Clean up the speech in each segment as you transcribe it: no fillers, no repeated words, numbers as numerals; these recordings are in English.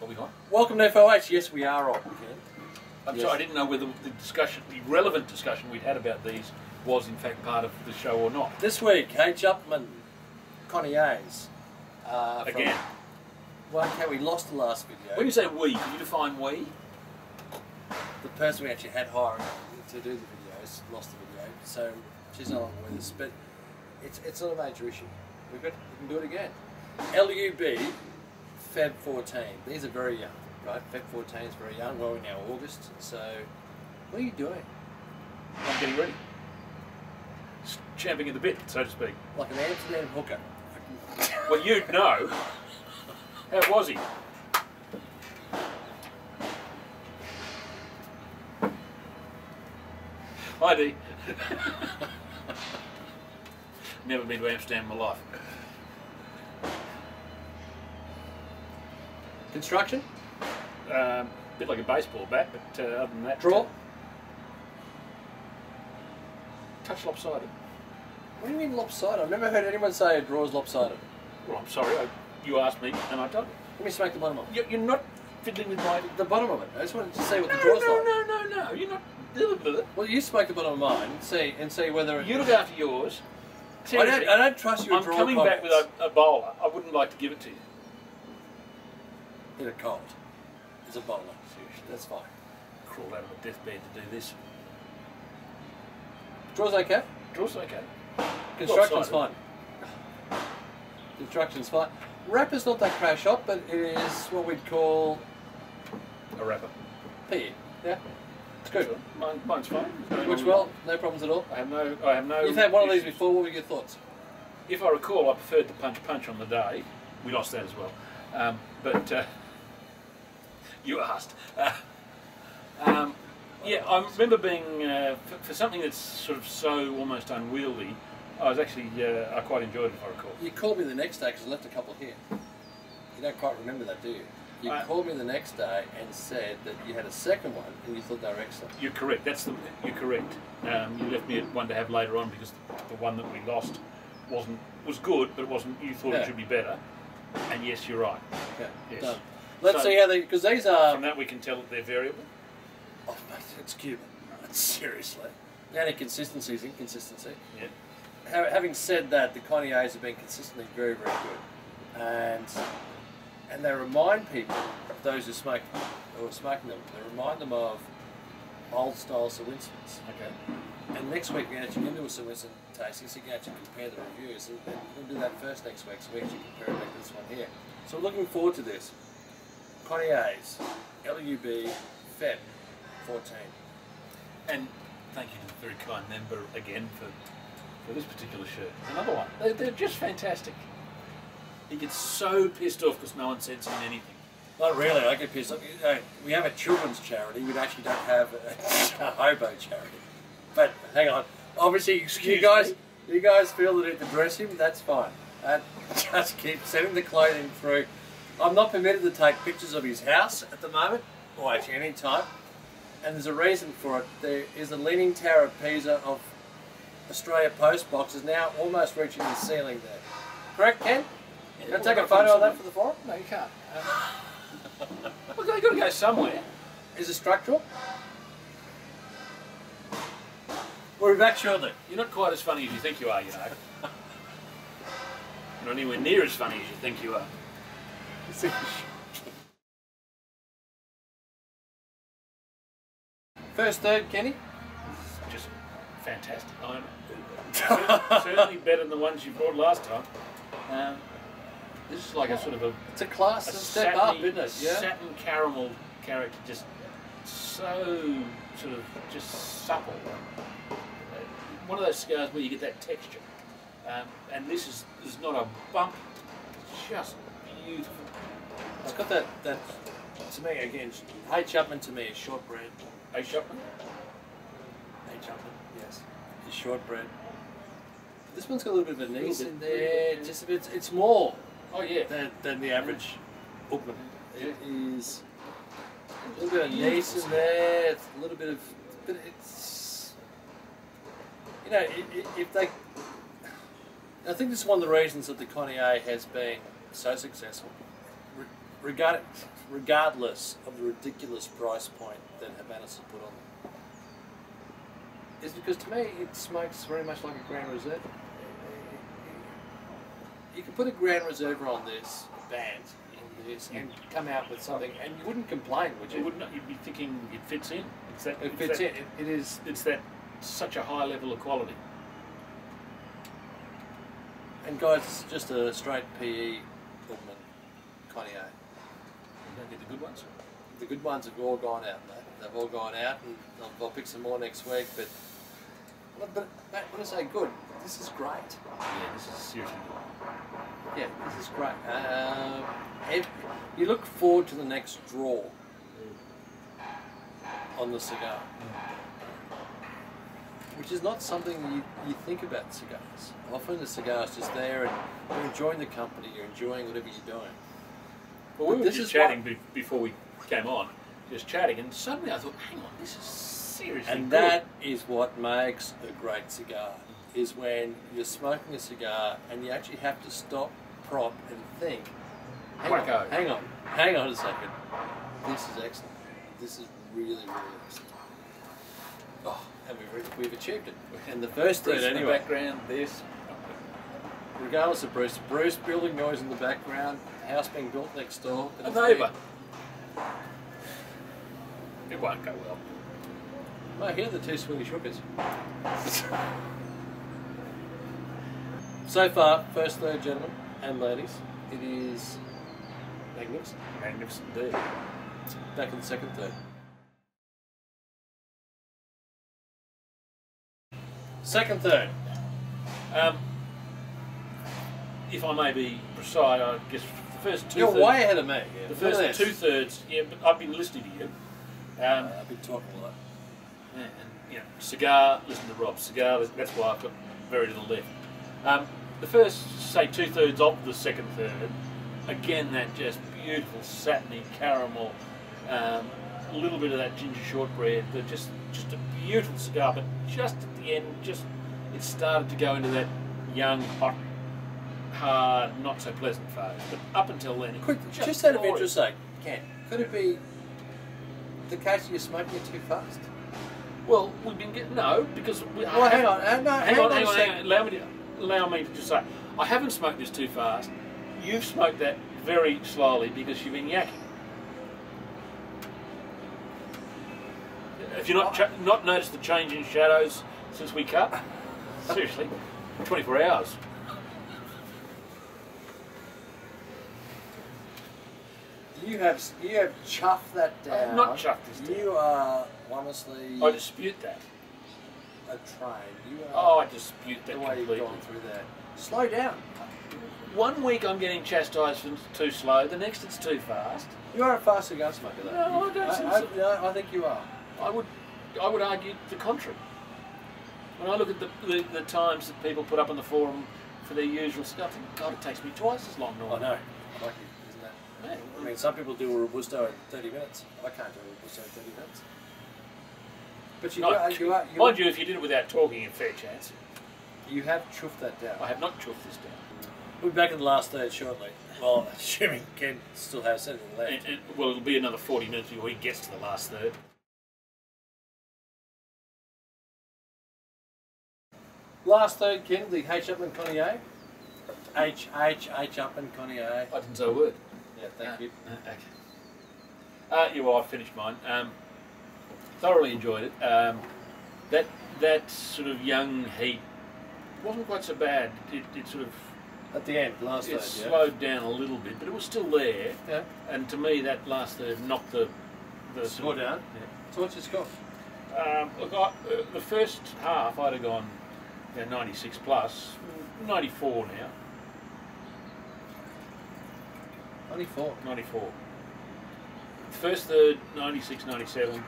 Are we on? Welcome to FOH. Yes, we are on. I'm sorry, I didn't know whether the discussion, the relevant discussion we'd had about these was in fact part of the show or not. This week, H. Upman, Connie A's. Again. Well, okay, we lost the last video. When you say we, can you define we? The person we actually had hiring to do the videos lost the video, so she's no longer with us. But it's not a major issue. We can do it again. LUB, Feb 14. These are very young, right? Feb 14 is very young. Well, we're now August. So, what are you doing? I'm getting ready. Champing at the bit, so to speak. Like an Amsterdam hooker. Well, you'd know. How was he? Hi, Dee. Never been to Amsterdam in my life. Construction? Bit like a baseball bat, but other than that... Draw? Touch lopsided. What do you mean lopsided? I've never heard anyone say a draw is lopsided. Well, I'm sorry, you asked me and I told you. Let me smack the bottom of it. You're not fiddling with my... The bottom of it. I just wanted to see what the draw's like. No, you're not... Well, you smack the bottom of mine and see whether... You look after yours. I don't trust your draw. I'm coming back with a bowler. I wouldn't like to give it to you. In a cold. As a bowler. Seriously, that's fine. Crawled out of a deathbed to do this. Draw's okay? Draw's okay. Construction's fine. Construction's fine. Rapper's not that crash hot, but it is what we'd call... A rapper. PE. Yeah. It's good. Mine's fine. Works well, no problems at all. I have no... You've had one of these before, what were your thoughts? If I recall, I preferred the punch on the day. We lost that as well. But you asked. Yeah, I remember being, for something that's sort of so almost unwieldy, I was actually, I quite enjoyed it, if I recall. You called me the next day because I left a couple here. You don't quite remember that, do you? You called me the next day and said that you had a second one and you thought they were excellent. You're correct. You're correct. You left me one to have later on because the one that we lost was good, but it wasn't. You thought it should be better. And yes, you're right. Okay. Yes. Done. Let's see how they, because these are. From that we can tell that they're variable. Oh, mate, it's Cuban. Seriously. The only consistency is inconsistency. Yeah. Having said that, the Connie A's have been consistently very, very good, and they remind people, those who smoke or are smoking them, they remind them of old style Sir Winston's. Okay. And next week we're actually going to do a Sir Winston tasting, so you can actually compare the reviews. And we'll do that first next week, so we actually compare it back to this one here. So we're looking forward to this. Connie A's, LUB, Feb 14. And thank you to the very kind member again for this particular shirt. Another one. They're just fantastic. He gets so pissed off because no one sends him anything. Not really, I get pissed off. We have a children's charity, we actually don't have a hobo charity. But hang on, obviously you guys feel the need to dress him, that's fine. Just keep sending the clothing through. I'm not permitted to take pictures of his house at the moment, or actually any time. And there's a reason for it. There is a Leaning Tower of Pisa of Australia Post boxes now almost reaching the ceiling there. Correct, Ken? Yeah, Can I take a photo of that for the forum? No, you can't. Well, they've got to go somewhere. Is it structural? We'll be back shortly. You're not quite as funny as you think you are, you know. You're not anywhere near as funny as you think you are. First third, Kenny? Just fantastic. Certainly better than the ones you brought last time. This is like a sort of a... It's a class step up, isn't it? Yeah? Satin caramel character, just so sort of just supple. One of those cigars where you get that texture. And this is not a bump, it's just beautiful. It's got that to me again, H. Upman to me is shortbread. H. Upman? H. Upman, yes. Is shortbread. This one's got a little bit of anise in there, just a bit, it's more than the average Upman. It is a little bit of anise in there, it's a little bit of, but it's, you know, if they, I think this is one of the reasons that the Connie A has been so successful. Regarding, regardless of the ridiculous price point that Habanas has put on them, is because to me it smokes very much like a Grand Reserve. You could put a Grand Reserve on this band in this and come out with something, and you wouldn't complain, would you? You wouldn't. You'd be thinking it fits in. It fits in. It is. It's that such a high level of quality. And guys, it's just a straight PE Goodman Connie A. You don't get the good ones. The good ones have all gone out, mate. They've all gone out, and I'll pick some more next week. But mate, when I say good, this is great. Yeah, this is seriously good. Yeah, this is great. You look forward to the next draw on the cigar, which is not something you think about cigars. Often the cigar's just there and you're enjoying the company, you're enjoying whatever you're doing. Well, we were just chatting before we came on, just chatting, and suddenly I thought, hang on, this is seriously And good. that is what makes a great cigar, is when you're smoking a cigar and you actually have to stop, prop and think, hang on a second, this is excellent. This is really, really excellent. Oh, and we've achieved it. And the first thing, in anyway, the background, this. regardless of Bruce building noise in the background, house being built next door. A neighbour. It won't go well. I hear the two Swedish hookers. So far, first third, gentlemen and ladies, it is magnificent. Magnificent indeed. Back in the second third. Second third. If I may be precise, I guess the first two. You're way ahead of me. Yeah. The first 2/3. Yeah, but I've been listening to you. I've been talking a lot. Yeah, and you know, cigar. Listen to Rob. Cigar. That's why I've got very little left. The first, say, 2/3 of the second third. Again, that just beautiful satiny caramel. A little bit of that ginger shortbread. But just a beautiful cigar. But just at the end, it started to go into that young, hot, hard, not so pleasant phase. But up until then, Quick, just out of interest sake, Ken, could it be the case that you're smoking it too fast? Well, we've been getting because. Well, hang on. Hang on. Allow me to just say, I haven't smoked this too fast. You've smoked that very slowly because you've been yakking. Have you not noticed the change in shadows since we cut? Seriously, 24 hours. You have chuffed that down. I've not chuffed this down. You are honestly I dispute that. a train. You are. Oh, I dispute that the way completely. you've gone through that. Slow down. 1 week I'm getting chastised for too slow. The next it's too fast. You are a fast cigar smoker, though. No, I don't think so. No, I think you are. I would argue the contrary. When I look at the times that people put up on the forum for their usual stuff, God, it takes me twice as long I normally. know. Lucky, isn't that? Yeah. I mean, some people do a Robusto in 30 minutes. I can't do a Robusto in 30 minutes. But Mind you, if you did it without talking, a fair chance. You have chuffed that down. I have not chuffed this down. We'll be back in the last third shortly. Well, assuming Ken still has anything left. Well, it'll be another 40 minutes before he gets to the last third. Last third, Ken, the H. Upman Connie A. H. Upman Connie A. I didn't say a word. Yeah, thank you. Okay. Yeah, well, I've finished mine. Thoroughly enjoyed it. That sort of young heat wasn't quite so bad. It sort of At the end, last third, it slowed down a little bit, but it was still there. Yeah. And to me, that last third knocked the Score down. Yeah. So what's your score? Look, the first half I'd have gone 96 plus, 94 now. 94. 94. The first third, 96, 97.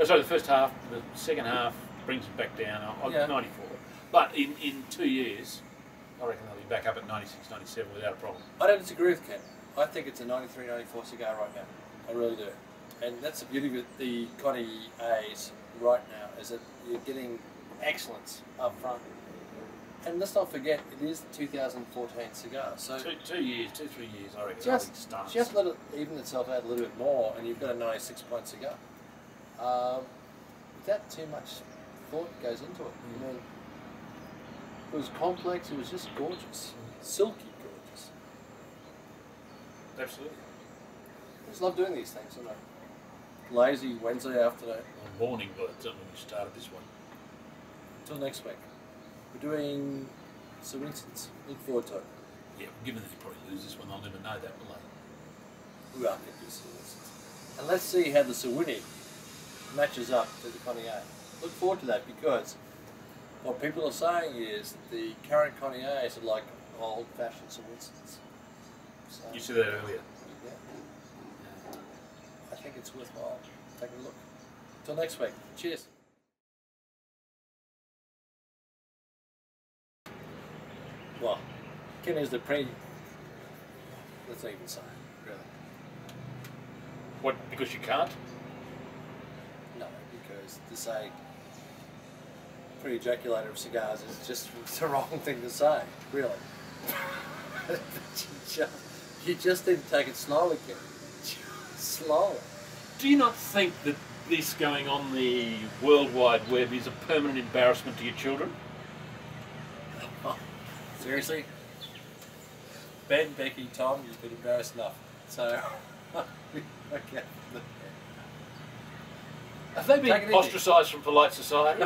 Sorry, the first half. The second half brings it back down. Yeah. 94. But in 2 years, I reckon they'll be back up at 96, 97 without a problem. I don't disagree with Ken. I think it's a 93, 94 cigar right now. I really do. And that's the beauty with the Connie A's right now, is that you're getting excellence up front. And let's not forget, it is the 2014 cigar. So 2 years, 2-3 years, I reckon. just let it even itself out a little bit more, and you've got a 96-point cigar. Without too much thought goes into it. I mean, it was complex. It was just gorgeous, silky gorgeous. Absolutely. I just love doing these things, don't I? Lazy Wednesday afternoon. Morning, but it's when we started this one. Until next week. We're doing Sir Winston's. Look forward to it. Yeah, given that you probably lose this one, I'll never know that, will I? We are going to do Sir Winston's. And let's see how the Sir Winnie matches up to the Connie A. Look forward to that, because what people are saying is that the current Connie A's are like old-fashioned Sir Winston's. So, You said that earlier. yeah. I think it's worthwhile taking a look. Until next week. Cheers. Well, Ken is the let's not even say it, really. What, because you can't? No, because to say pre-ejaculator of cigars is just the wrong thing to say, really. you just need to take it slowly, Ken. Slowly. Do you not think that this going on the World Wide Web is a permanent embarrassment to your children? Seriously? Ben, Becky, Tom, you've been embarrassed enough. So, okay. Have they been ostracised from polite society?